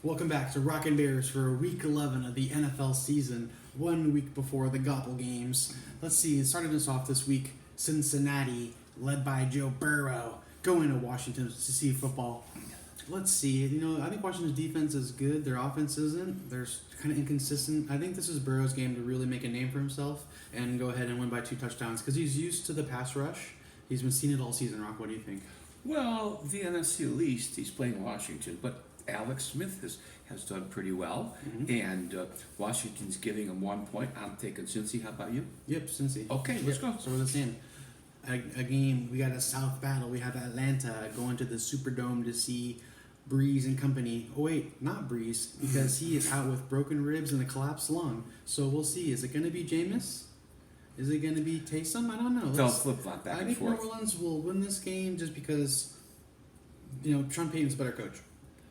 Welcome back to Rockin' Bears for Week 11 of the NFL season, 1 week before the Gobble games. Let's see, starting us off this week, Cincinnati, led by Joe Burrow, going to Washington to see football. Let's see, I think Washington's defense is good, their offense isn't. They're kind of inconsistent. I think this is Burrow's game to really make a name for himself and go ahead and win by 2 touchdowns because he's used to the pass rush. He's been seeing it all season, Rock. What do you think? Well, the NFC East, he's playing Washington, but Alex Smith has done pretty well, and Washington's giving him 1 point. I'm taking Cincy. How about you? Yep, Cincy. Okay, let's go. So we're the same. A game, we got a South battle. We have Atlanta going to the Superdome to see Breeze and company. Oh wait, not Breeze, because he is out with broken ribs and a collapsed lung. So we'll see. Is it going to be Jameis? Is it going to be Taysom? I don't know. They'll flip-flop back and forth. I think New Orleans will win this game just because, Sean Payton's a better coach.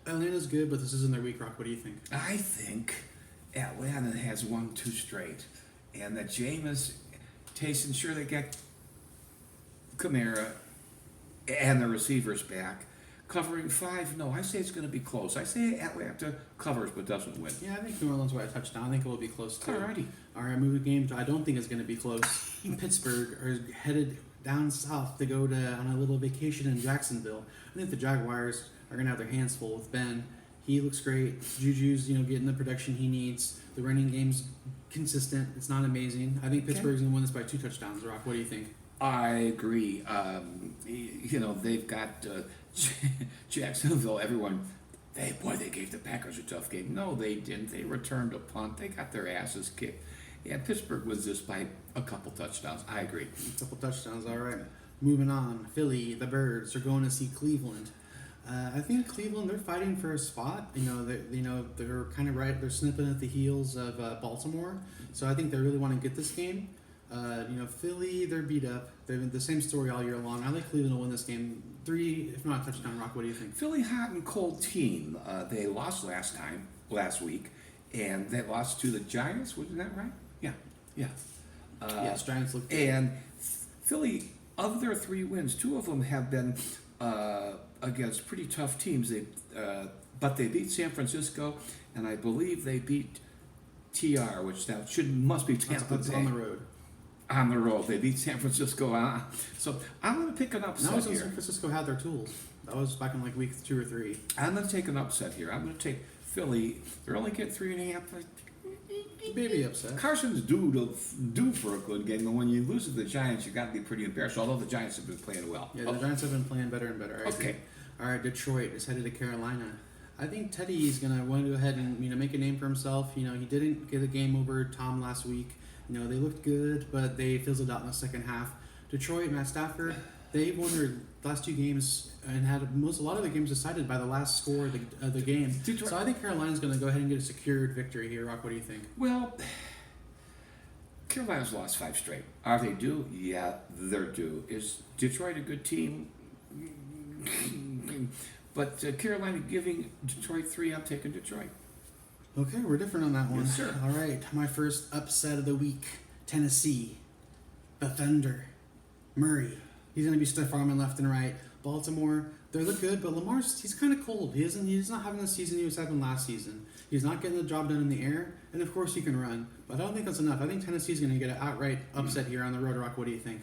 Atlanta's good, but this isn't their week, Rock. What do you think? I think Atlanta has won 2 straight, and that Jameis, Taysom, sure they get Kamara and the receivers back. Covering 5, no, I say it's going to be close. I say Atlanta covers but doesn't win. Yeah, I think New Orleans by a touchdown. I think it will be close too. Alrighty. All right, moving game. I don't think it's going to be close. Pittsburgh are headed down south to go on a little vacation in Jacksonville. I think the Jaguars are going to have their hands full with Ben. He looks great. Juju's, getting the production he needs. The running game's consistent. It's not amazing. I think Pittsburgh's going to win this by 2 touchdowns. Rock, what do you think? I agree. They've got Jacksonville. Everyone, they gave the Packers a tough game. No, they didn't. They returned a punt. They got their asses kicked. Yeah, Pittsburgh wins this by a couple touchdowns. I agree. A couple touchdowns. All right. Moving on. Philly, the Birds are going to see Cleveland. I think Cleveland, they're fighting for a spot. They're kind of right. They're snipping at the heels of Baltimore. So I think they really want to get this game. Philly, they're beat up. They've been the same story all year long. I think Cleveland will win this game. 3, if not a touchdown. Rock, what do you think? Philly, hot and cold team. They lost last week, and they lost to the Giants. Wasn't that right? Yeah. Yes, Giants look good. And Philly, of their 3 wins, 2 of them have been against pretty tough teams. But they beat San Francisco, and I believe they beat TR, which now must be Tampa Bay. On the road. On the road. They beat San Francisco. So I'm going to pick an upset here. here. San Francisco had their tools. That was back in week 2 or 3. I'm going to take an upset here. I'm going to take Philly. They're only getting 3.5. Maybe upset. Carson's due for a good game, and when you lose to the Giants, you got to be pretty embarrassed. Although the Giants have been playing well. Yeah, the Giants have been playing better and better. Okay. All right, Detroit is headed to Carolina. I think Teddy is going to want to go ahead and make a name for himself. He didn't get a game over Tom last week. They looked good, but they fizzled out in the second half. Detroit, Matt Stafford, they won their last 2 games and had a lot of the games decided by the last score of the game. Detroit. So I think Carolina's going to go ahead and get a secured victory here. Rock, what do you think? Well, Carolina's lost 5 straight. Are they due? Yeah, they're due. Is Detroit a good team? But Carolina giving Detroit 3, I'm taking Detroit. Okay, we're different on that one. Yes, sir. All right, my first upset of the week, Tennessee, the Thunder, Murray. He's going to be stiff arming left and right. Baltimore, they look good, but he's kind of cold. He's not having the season he was having last season. He's not getting the job done in the air, and of course he can run. But I don't think that's enough. I think Tennessee's going to get an outright upset here on the road. Rock, what do you think?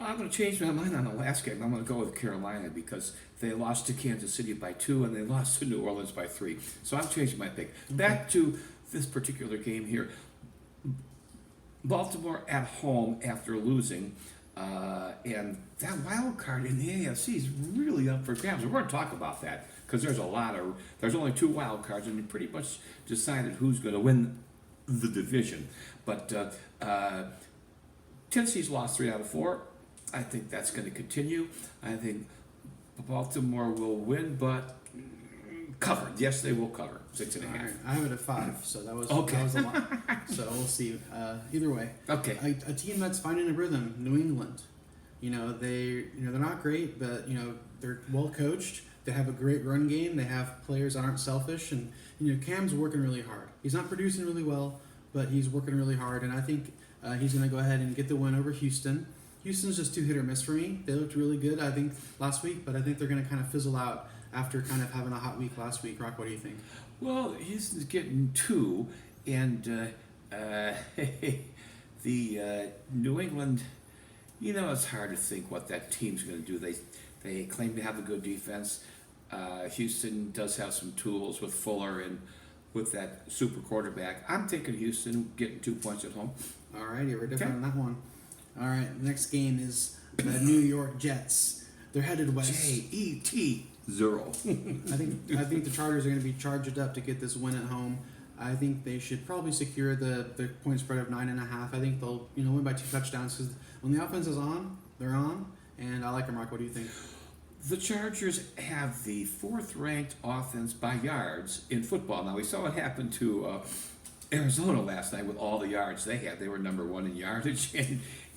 I'm going to change my mind on the last game. I'm going to go with Carolina because they lost to Kansas City by 2 and they lost to New Orleans by 3. So I'm changing my pick. Okay. Back to this particular game here. Baltimore at home after losing, and that wild card in the AFC is really up for grabs. We're going to talk about that because there's only 2 wild cards and you pretty much decided who's going to win the division. But Tennessee's lost 3 out of 4. I think that's going to continue. I think Baltimore will win, but cover. Yes, they will cover 6.5. Right. I have it at 5, so that was a lot. So we'll see. Either way, okay. A team that's finding a rhythm, New England. They're not great, but they're well coached. They have a great run game. They have players that aren't selfish, and Cam's working really hard. He's not producing really well, but he's working really hard, and I think he's going to go ahead and get the win over Houston. Houston's just 2 hit or miss for me. They looked really good, I think, last week, but I think they're going to kind of fizzle out after kind of having a hot week last week. Rock, what do you think? Well, Houston's getting 2, and the New England. It's hard to think what that team's going to do. They claim to have a good defense. Houston does have some tools with Fuller and with that super quarterback. I'm taking Houston getting 2 points at home. All righty, we're different on that one. All right, the next game is the New York Jets. They're headed west. Jet 0. I think the Chargers are going to be charged up to get this win at home. I think they should probably secure the point spread of 9.5. I think they'll win by 2 touchdowns because when the offense is on, they're on, and I like them. Mark, what do you think? The Chargers have the 4th-ranked offense by yards in football. Now, we saw what happened to Arizona last night with all the yards they had. They were number 1 in yardage,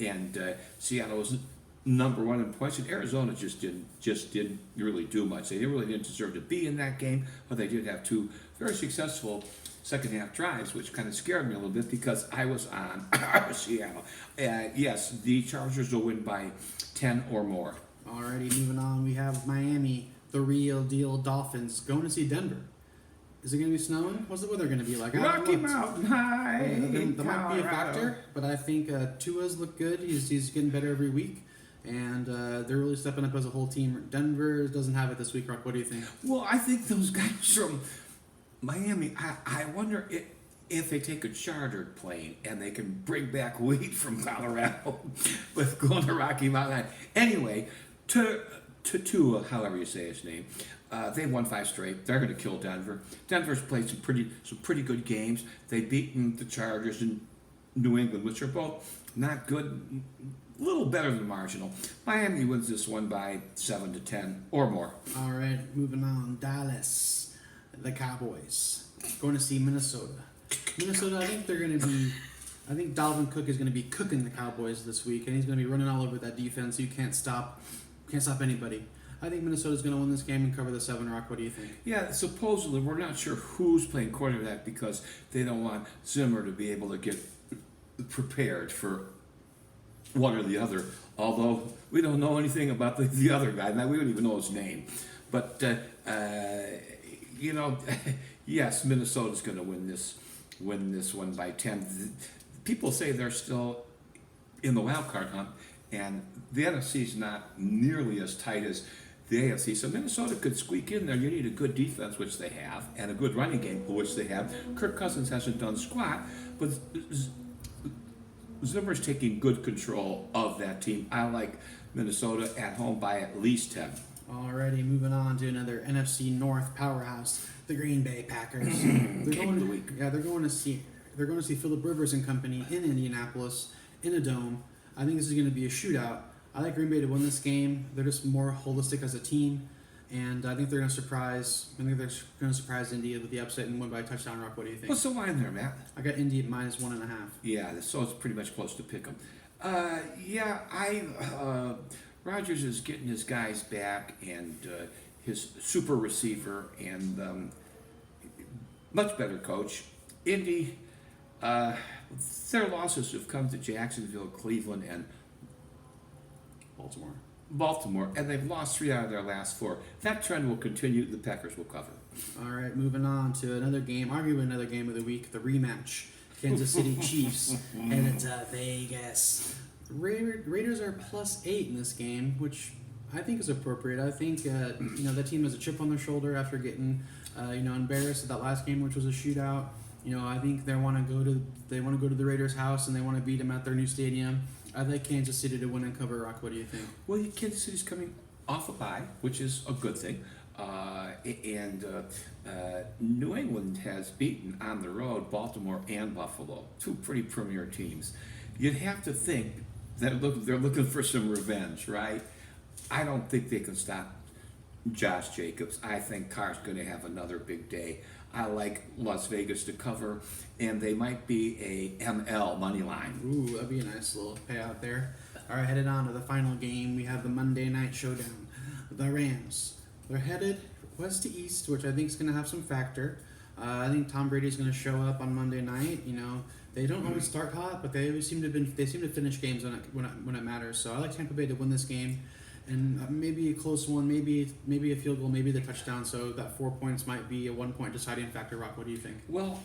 and Seattle was number 1 in points. And Arizona just didn't really do much. They really didn't deserve to be in that game, but they did have 2 very successful second-half drives, which kind of scared me a little bit because I was on Seattle. Yes, the Chargers will win by 10 or more. Alrighty, moving on. We have Miami, the real deal Dolphins, going to see Denver. Is it going to be snowing? What's the weather going to be like? Rocky Mountain High. That might be a factor, but I think Tua's look good. He's getting better every week, and they're really stepping up as a whole team. Denver doesn't have it this week, Rock. What do you think? Well, I think those guys from Miami, I wonder if they take a chartered plane and they can bring back wheat from Colorado with going to Rocky Mountain High. Anyway, to Tua, however you say his name, they've won 5 straight. They're going to kill Denver. Denver's played some pretty good games. They've beaten the Chargers and New England, which are both not good, a little better than marginal. Miami wins this one by 7 to 10 or more. All right, moving on. Dallas, the Cowboys, going to see Minnesota. Minnesota, I think Dalvin Cook is going to be cooking the Cowboys this week, and he's going to be running all over that defense. You can't stop anybody. I think Minnesota's going to win this game and cover the 7. Rock, what do you think? Yeah, supposedly we're not sure who's playing quarterback because they don't want Zimmer to be able to get prepared for one or the other. Although we don't know anything about the other guy. Now we don't even know his name. But yes, Minnesota's going to win this one by 10. People say they're still in the wild card hunt, and the NFC is not nearly as tight as the AFC. So Minnesota could squeak in there. You need a good defense, which they have, and a good running game, which they have. Kirk Cousins hasn't done squat, but Zimmer's taking good control of that team. I like Minnesota at home by at least 10. Alrighty, moving on to another NFC North powerhouse, the Green Bay Packers. They're going to see Phillip Rivers and company in Indianapolis in a dome. I think this is going to be a shootout. I like Green Bay to win this game. They're just more holistic as a team, and I think they're going to surprise. I think they're going to surprise Indy with the upset and win by a touchdown. Rock, what do you think? What's the line there, Matt? I got Indy at minus 1.5. Yeah, so it's pretty much close to pick 'em. Rodgers is getting his guys back and his super receiver and much better coach. Indy, their losses have come to Jacksonville, Cleveland, and Baltimore, and they've lost 3 out of their last 4. That trend will continue. The Packers will cover. All right, moving on to another game, arguably another game of the week, the rematch. Kansas City Chiefs headed to Vegas. Raiders are +8 in this game, which I think is appropriate. I think that team has a chip on their shoulder after getting embarrassed at that last game, which was a shootout. I think they want to go to the Raiders' house and they want to beat them at their new stadium. I'd like Kansas City to win and cover. Rock, what do you think? Well, Kansas City's coming off a bye, which is a good thing. New England has beaten on the road Baltimore and Buffalo, 2 pretty premier teams. You'd have to think that they're looking for some revenge, right? I don't think they can stop Josh Jacobs. I think Carr's going to have another big day. I like Las Vegas to cover, and they might be a ML money line. Ooh, that'd be a nice little payout there. All right, headed on to the final game. We have the Monday Night Showdown. The Rams. They're headed west to east, which I think is going to have some factor. I think Tom Brady's going to show up on Monday night. They don't always start hot, but they always seem to finish games when it matters. So I like Tampa Bay to win this game. and maybe a close one, maybe a field goal, maybe the touchdown. So that 4 points might be a 1 point deciding factor. Rock, what do you think? Well,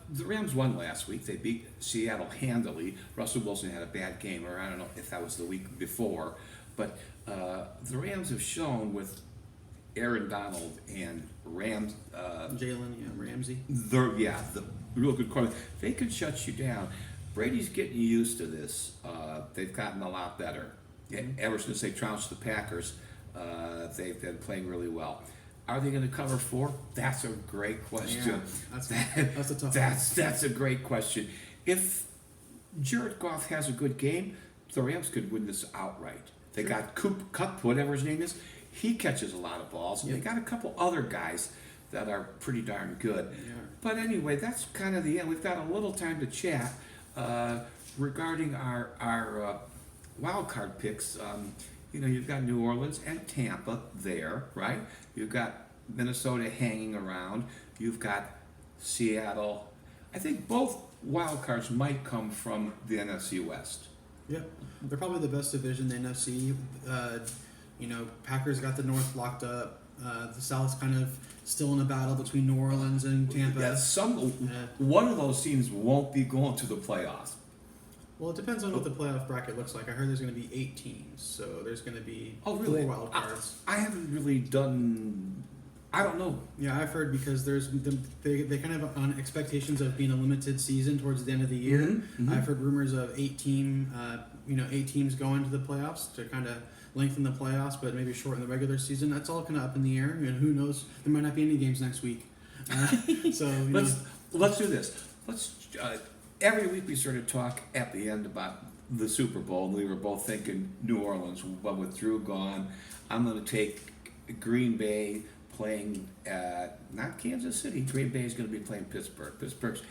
the Rams won last week. They beat Seattle handily. Russell Wilson had a bad game, or I don't know if that was the week before. But the Rams have shown with Aaron Donald and Jalen, Ramsey. the real good quarterback. They could shut you down. Brady's getting used to this. They've gotten a lot better. Ever since they trounced the Packers, they've been playing really well. Are they going to cover 4? That's a great question. Yeah, that's a tough one. That's a great question. If Jared Goff has a good game, the Rams could win this outright. They got Cup, whatever his name is. He catches a lot of balls, and they got a couple other guys that are pretty darn good. Yeah. But anyway, that's kind of the end. We've got a little time to chat regarding our wild card picks. You've got New Orleans and Tampa there, right? You've got Minnesota hanging around. You've got Seattle. I think both wild cards might come from the NFC West. Yep, they're probably the best division in the NFC. Packers got the North locked up. The South's kind of still in a battle between New Orleans and Tampa. Yeah, one of those teams won't be going to the playoffs. Well, it depends on what the playoff bracket looks like. I heard there's going to be 8 teams, so there's going to be really? 4 wild cards. I haven't really done. I don't know. Yeah, I've heard because they kind of have on expectations of being a limited season towards the end of the year. Mm-hmm. I've heard rumors of 8 teams going to the playoffs to kind of lengthen the playoffs, but maybe shorten the regular season. That's all kind of up in the air. Who knows? There might not be any games next week. Let's do this. Every week we sort of talk at the end about the Super Bowl. We were both thinking New Orleans, but with Drew gone, I'm going to take Green Bay playing not Kansas City. Green Bay is going to be playing Pittsburgh. Pittsburgh's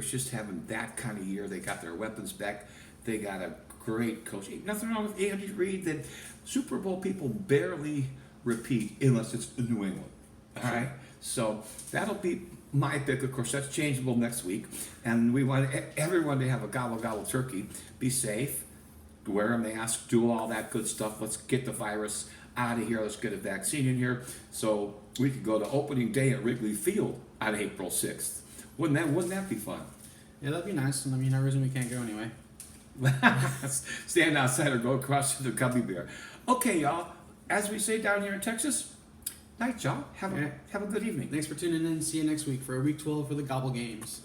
just having that kind of year. They got their weapons back. They got a great coach. Nothing wrong with Andy Reid. That Super Bowl people barely repeat unless it's New England. All right, so that'll be my pick. Of course, that's changeable next week, and we want everyone to have a gobble turkey. Be safe, wear a mask, do all that good stuff. Let's get the virus out of here. Let's get a vaccine in here so we could go to opening day at Wrigley Field on April 6th. Wouldn't that be fun? Yeah, that'd be nice. And no reason we can't go anyway. Stand outside or go across to the N Behr. Okay, y'all. As we say down here in Texas, night, y'all. Have a good evening. Thanks for tuning in. See you next week for Week 12 for the Gobble Games.